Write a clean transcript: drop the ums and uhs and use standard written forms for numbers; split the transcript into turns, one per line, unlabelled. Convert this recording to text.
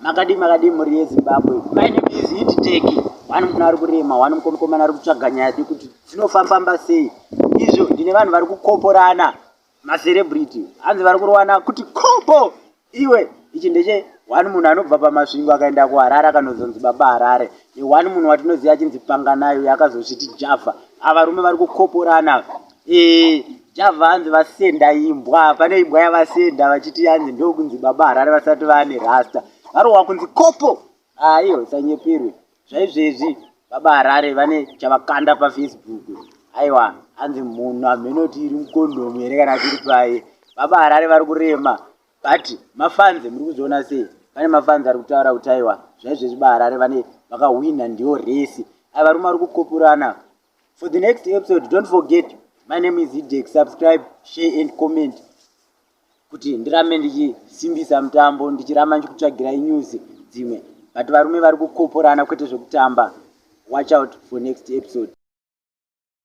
makadi muri yeZimbabwe. My name is Hit Teki. Wani munhu ari kurema, wani mukomana ari kutsvaga nyaya dzekuti dzinofamba sei. Izvo ndine vanhu vari kukoporana, macelebrity. Hanzi vari kurowana kuti kopo iwe. Ichi ndeche wani munhu anobva pamasvingo akaenda kuHarare akanozonzi Baba Harare. Wani munhu watinoziva achinzi Panganayo yakazosviti Java. Ava rume vari kukoporana. Java hanzi vasenda imbwa, pane imbwa yavasenda vachiti hanzi ndokunzi Baba Harare vasati vane rasta. Varowa kunzi kopo. Aiyo sanyepirwe. Zvaizvezvi Baba Harare vane chavakanda paFacebook. Aiwa, hanzi munhu amenoti iri mukondomu here kana tiri paye. Baba Harare vari kurema. But mafanzi muri kuzoona sei? Pane mafanzi ari kutaura kuti aiwa, zvaizvezvi Baba Harare vane vakawina ndiyo resi. Ava varume vari kukoporana. For the next episode, don't forget, my name is Hidek. Subscribe, share and comment. Kuti ndirame ndichisimbisa mutambo, ndichiramba ndikutsvagirai news dzimwe. But varume vari kukoporana kwete zvekutamba. Watch out for next episode.